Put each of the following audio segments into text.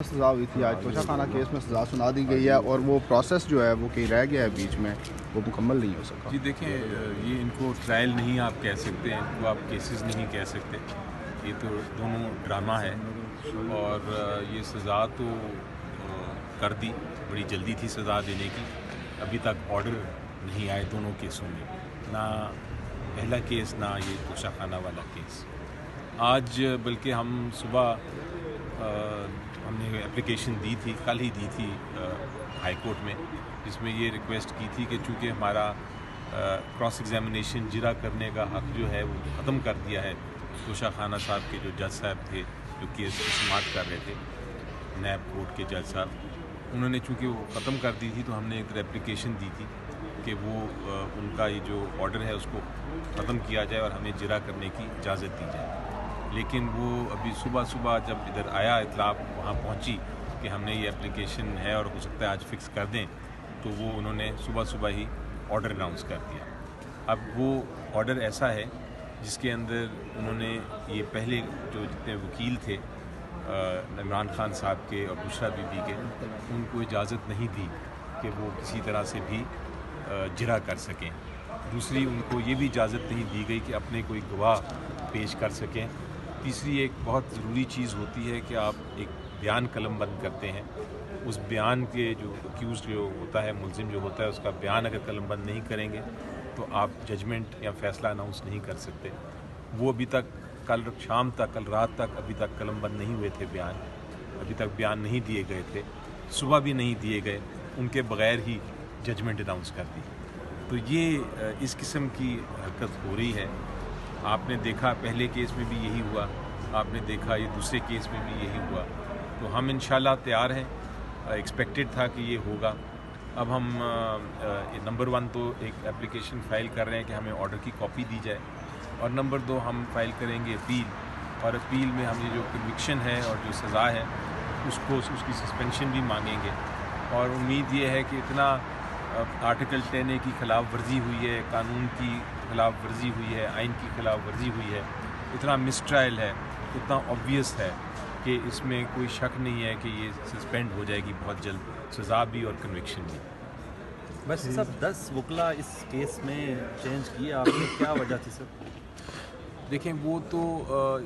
سزا ہوئی تھی، آج توشہ خانہ کیس میں سزا سنا دی گئی ہے اور وہ پروسیس جو ہے وہ کہیں رہ گیا ہے بیچ میں، وہ مکمل نہیں ہو سکا۔ جی دیکھیں، یہ ان کو ٹرائل نہیں آپ کہہ سکتے، ان کو آپ کیسز نہیں کہہ سکتے، یہ تو دونوں ڈرامہ ہے اور یہ سزا تو کر دی، بڑی جلدی تھی سزا دینے کی، ابھی تک آرڈر نہیں آئے دونوں کیسوں میں، نہ پہلا کیس نہ یہ توشہ خانہ والا کیس۔ آج بلکہ ہم صبح ہم نے اپلیکیشن دی تھی، کل ہی دی تھی ہائی کورٹ میں، جس میں یہ ریکویسٹ کی تھی کہ چونکہ ہمارا کراس ایگزامینیشن جرا کرنے کا حق جو ہے وہ ختم کر دیا ہے توشہ خانہ صاحب کے جو جج صاحب تھے جو کیس کی سماعت کر رہے تھے، نیب کورٹ کے جج صاحب، انہوں نے چونکہ وہ ختم کر دی تھی تو ہم نے ایک اپلیکیشن دی تھی کہ وہ ان کا یہ جو آرڈر ہے اس کو ختم کیا جائے اور ہمیں جرا کرنے کی اجازت دی جائے۔ لیکن وہ ابھی صبح جب ادھر آیا اطلاع وہاں پہنچی کہ ہم نے یہ اپلیکیشن ہے اور ہو سکتا ہے آج فکس کر دیں، تو وہ انہوں نے صبح ہی آرڈر اناؤنس کر دیا۔ اب وہ آرڈر ایسا ہے جس کے اندر انہوں نے یہ پہلے جو جتنے وکیل تھے عمران خان صاحب کے اور بشریٰ بی بی کے، ان کو اجازت نہیں دی کہ وہ کسی طرح سے بھی جرا کر سکیں۔ دوسری، ان کو یہ بھی اجازت نہیں دی گئی کہ اپنے کوئی گواہ پیش کر سکیں۔ تیسری ایک بہت ضروری چیز ہوتی ہے کہ آپ ایک بیان قلم بند کرتے ہیں، اس بیان کے جو ایکیوز جو ہوتا ہے، ملزم جو ہوتا ہے، اس کا بیان اگر قلم بند نہیں کریں گے تو آپ ججمنٹ یا فیصلہ اناؤنس نہیں کر سکتے۔ وہ ابھی تک کل شام تک، کل رات تک ابھی تک قلم بند نہیں ہوئے تھے بیان، ابھی تک بیان نہیں دیے گئے تھے، صبح بھی نہیں دیے گئے، ان کے بغیر ہی ججمنٹ اناؤنس کر دی۔ تو یہ اس قسم کی حرکت ہو رہی ہے۔ آپ نے دیکھا پہلے کیس میں بھی یہی ہوا، آپ نے دیکھا یہ دوسرے کیس میں بھی یہی ہوا، تو ہم انشاءاللہ تیار ہیں، ایکسپیکٹڈ تھا کہ یہ ہوگا۔ اب ہم نمبر 1 تو ایک اپلیکیشن فائل کر رہے ہیں کہ ہمیں آرڈر کی کاپی دی جائے، اور نمبر 2 ہم فائل کریں گے اپیل، اور اپیل میں ہم یہ جو کنوکشن ہے اور جو سزا ہے اس کی سسپینشن بھی مانگیں گے۔ اور امید یہ ہے کہ اتنا آرٹیکل 10A کی خلاف ورزی ہوئی ہے، قانون کی خلاف ورزی ہوئی ہے، آئین کی خلاف ورزی ہوئی ہے، اتنا مس ٹرائل ہے، اتنا آبویس ہے کہ اس میں کوئی شک نہیں ہے کہ یہ سسپینڈ ہو جائے گی بہت جلد، سزا بھی اور کنوکشن بھی۔ بس سب 10 وکلا اس کیس میں چینج کیے آپ نے، کیا وجہ تھی سر؟ دیکھیں، وہ تو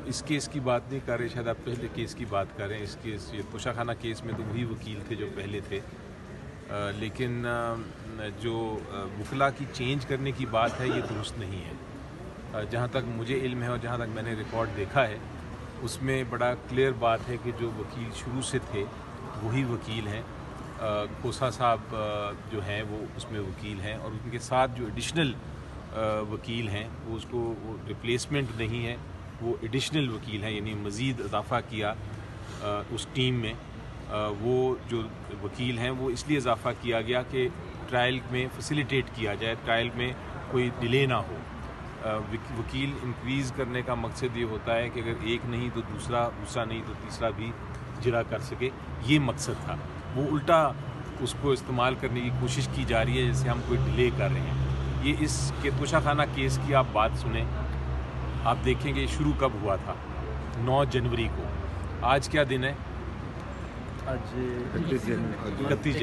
اس کیس کی بات نہیں کر رہے، شاید آپ پہلے کیس کی بات کر رہے ہیں۔ اس کیس یہ توشہ خانہ کیس میں تو وہی وکیل تھے جو پہلے تھے، لیکن جو وکلا کی چینج کرنے کی بات ہے یہ درست نہیں ہے۔ جہاں تک مجھے علم ہے اور جہاں تک میں نے ریکارڈ دیکھا ہے، اس میں بڑا کلیئر بات ہے کہ جو وکیل شروع سے تھے وہی وکیل ہیں۔ کوسا صاحب جو ہیں وہ اس میں وکیل ہیں، اور ان کے ساتھ جو ایڈیشنل وکیل ہیں وہ اس کو وہ ریپلیسمنٹ نہیں ہے، وہ ایڈیشنل وکیل ہیں، یعنی مزید اضافہ کیا اس ٹیم میں۔ وہ جو وکیل ہیں وہ اس لیے اضافہ کیا گیا کہ ٹرائل میں فیسیلیٹیٹ کیا جائے، ٹرائل میں کوئی ڈیلے نہ ہو۔ وکیل انکریز کرنے کا مقصد یہ ہوتا ہے کہ اگر ایک نہیں تو دوسرا نہیں تو تیسرا بھی جرا کر سکے، یہ مقصد تھا۔ وہ الٹا اس کو استعمال کرنے کی کوشش کی جا رہی ہے جیسے ہم کوئی ڈیلے کر رہے ہیں۔ یہ اس کے توشہ خانہ کیس کی آپ بات سنیں، آپ دیکھیں گے شروع کب ہوا تھا، 9 جنوری کو۔ آج کیا دن ہے؟ آج 31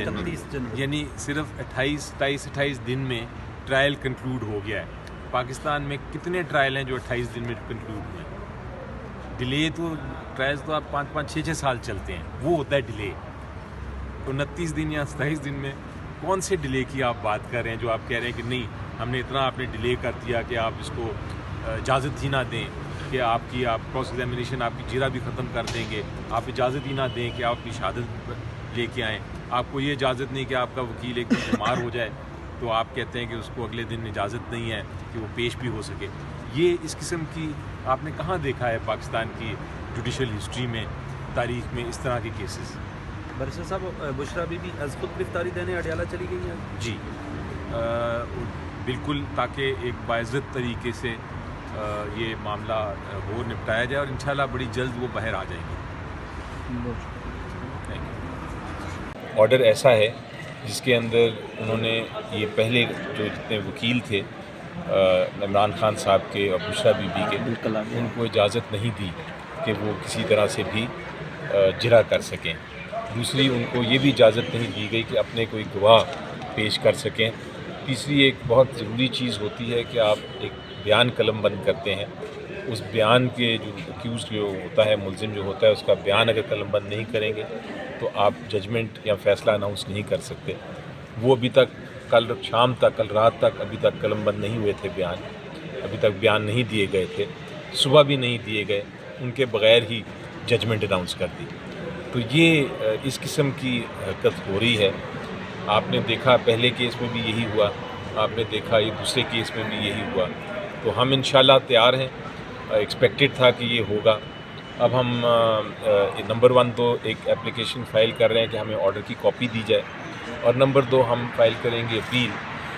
جنوری، یعنی صرف 28 دن میں ٹرائل کنکلوڈ ہو گیا ہے۔ پاکستان میں کتنے ٹرائل ہیں جو 28 دن میں کنکلوڈ ہوئے ہیں؟ ڈیلے تو ٹرائلز تو آپ 5 6 سال چلتے ہیں، وہ ہوتا ہے ڈیلے۔ 29 دن یا 27 دن میں کون سے ڈیلے کی آپ بات کر رہے ہیں جو آپ کہہ رہے ہیں کہ نہیں ہم نے اتنا آپ نے ڈیلے کر دیا کہ آپ اس کو اجازت ہی نہ دیں کہ آپ کراس ایگزامینیشن آپ کی جرا بھی ختم کر دیں گے، آپ اجازت ہی نہ دیں کہ آپ اپنی شہادت لے کے آئیں، آپ کو یہ اجازت نہیں کہ آپ کا وکیل ایک دن بیمار ہو جائے تو آپ کہتے ہیں کہ اس کو اگلے دن اجازت نہیں ہے کہ وہ پیش بھی ہو سکے۔ یہ اس قسم کی آپ نے کہاں دیکھا ہے پاکستان کی جوڈیشل ہسٹری میں، تاریخ میں اس طرح کے کیسز؟ برسر صاحب، بشریٰ بی بی از خود گرفتاری دینے اڈیالہ چلی گئی ہیں؟ جی بالکل، تاکہ ایک باعزت طریقے سے یہ معاملہ ہو نپٹایا جائے، اور انشاءاللہ بڑی جلد وہ باہر آ جائیں گے۔ آرڈر ایسا ہے جس کے اندر انہوں نے یہ پہلے جو جتنے وکیل تھے عمران خان صاحب کے اور بشریٰ بی بی کے، ان کو اجازت نہیں دی کہ وہ کسی طرح سے بھی جرا کر سکیں. دوسری ان کو یہ بھی اجازت نہیں دی گئی کہ اپنے کوئی گواہ پیش کر سکیں. تیسری ایک بہت ضروری چیز ہوتی ہے کہ آپ ایک بیان قلم بند کرتے ہیں. اس بیان کے جو ایکیوز جو ہوتا ہے, ملزم جو ہوتا ہے, اس کا بیان اگر قلم بند نہیں کریں گے تو آپ ججمنٹ یا فیصلہ اناؤنس نہیں کر سکتے. وہ ابھی تک کل شام تک, کل رات تک ابھی تک قلم بند نہیں ہوئے تھے بیان, ابھی تک بیان نہیں دیے گئے تھے, صبح بھی نہیں دیے گئے, ان کے بغیر ہی ججمنٹ اناؤنس کر دی. تو یہ اس قسم کی حرکت ہو رہی ہے. آپ نے دیکھا پہلے کیس میں بھی یہی ہوا, آپ نے دیکھا یہ دوسرے کیس میں بھی یہی ہوا. تو ہم انشاءاللہ تیار ہیں, ایکسپیکٹڈ تھا کہ یہ ہوگا. اب ہم نمبر 1 تو ایک اپلیکیشن فائل کر رہے ہیں کہ ہمیں آرڈر کی کاپی دی جائے, اور نمبر 2 ہم فائل کریں گے اپیل,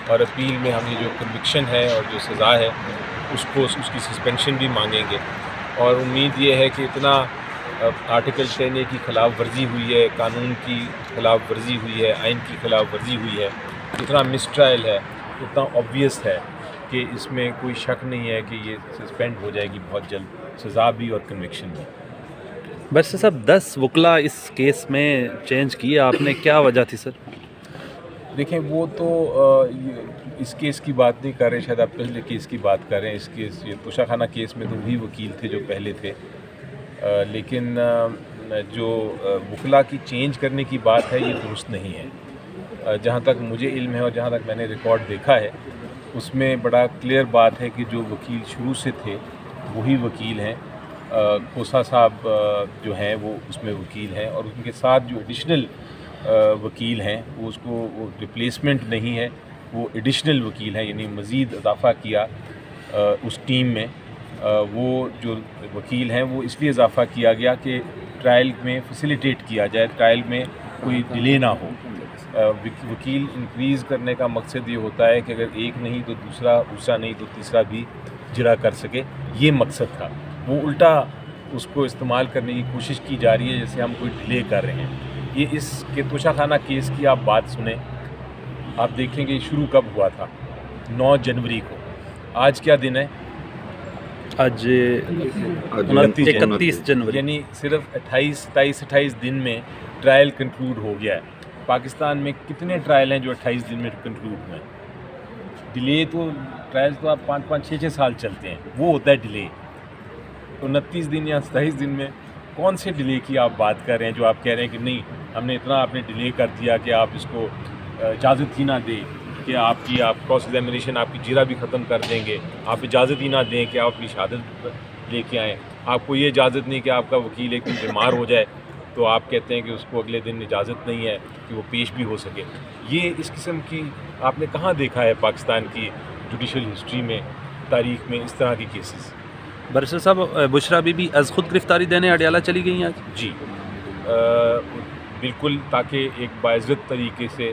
اور اپیل میں ہم یہ جو کنوکشن ہے اور جو سزا ہے اس کی سسپینشن بھی مانگیں گے. اور امید یہ ہے کہ اتنا آرٹیکل 10A کی خلاف ورزی ہوئی ہے, قانون کی خلاف ورزی ہوئی ہے, آئین کی خلاف ورزی ہوئی ہے, اتنا مس ٹرائل ہے, اتنا آبویس ہے کہ اس میں کوئی شک نہیں ہے کہ یہ سسپینڈ ہو جائے گی بہت جلد, سزا بھی اور کنوکشن بھی. بس صاحب 10 وکلا اس کیس میں چینج کیے آپ نے, کیا وجہ تھی سر؟ دیکھیں وہ تو اس کیس کی بات نہیں کر رہے, شاید آپ پہلے کیس کی بات کر رہے ہیں. اس کیس یہ توشہ خانہ کیس میں تو وہی وکیل تھے جو پہلے تھے, لیکن جو وکلا کی چینج کرنے کی بات ہے یہ درست نہیں ہے. جہاں تک مجھے علم ہے اور جہاں تک میں نے ریکارڈ دیکھا ہے اس میں بڑا کلیئر بات ہے کہ جو وکیل شروع سے تھے وہی وکیل ہیں. کھوسہ صاحب جو ہیں وہ اس میں وکیل ہیں, اور ان کے ساتھ جو ایڈیشنل وکیل ہیں وہ اس کو وہ ریپلیسمنٹ نہیں ہے, وہ ایڈیشنل وکیل ہیں, یعنی مزید اضافہ کیا اس ٹیم میں. وہ جو وکیل ہیں وہ اس لیے اضافہ کیا گیا کہ ٹرائل میں فیسیلیٹیٹ کیا جائے, ٹرائل میں کوئی ڈیلے نہ ہو. وکیل انکریز کرنے کا مقصد یہ ہوتا ہے کہ اگر ایک نہیں تو دوسرا نہیں تو تیسرا بھی جرا کر سکے, یہ مقصد تھا. وہ الٹا اس کو استعمال کرنے کی کوشش کی جا رہی ہے جیسے ہم کوئی ڈیلے کر رہے ہیں. یہ اس کے توشہ خانہ کیس کی آپ بات سنیں, آپ دیکھیں گے شروع کب ہوا تھا, 9 جنوری کو. آج کیا دن ہے؟ آج 31 جنوری, یعنی صرف 28 دن میں ٹرائل کنکلوڈ ہو گیا ہے. پاکستان میں کتنے ٹرائل ہیں جو 28 دن میں کنکلوڈ ہوئے ہیں؟ ڈیلے تو ٹرائل تو آپ 5-6 سال چلتے ہیں, وہ ہوتا ہے ڈیلے. 29 دن یا 27 دن میں کون سے ڈیلے کی آپ بات کر رہے ہیں جو آپ کہہ رہے ہیں کہ نہیں ہم نے اتنا آپ نے ڈیلے کر دیا کہ آپ اس کو اجازت ہی نہ دیں کہ آپ کراس ایگزامینیشن آپ کی جرا بھی ختم کر دیں گے, آپ اجازت ہی نہ دیں کہ آپ اپنی شہادت لے کے آئیں, آپ کو یہ اجازت نہیں کہ آپ کا وکیل ایک دن بیمار ہو جائے تو آپ کہتے ہیں کہ اس کو اگلے دن اجازت نہیں ہے کہ وہ پیش بھی ہو سکے. یہ اس قسم کی آپ نے کہاں دیکھا ہے پاکستان کی جوڈیشل ہسٹری میں, تاریخ میں اس طرح کی کیسز؟ برسر صاحب بشرا بی بی از خود گرفتاری دینے اڈیالہ چلی گئی ہیں آج؟ جی بالکل, تاکہ ایک باعزت طریقے سے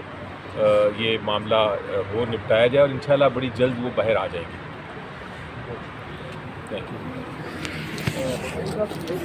یہ معاملہ وہ نپٹایا جائے, اور انشاءاللہ بڑی جلد وہ باہر آ جائے گی. Thank you.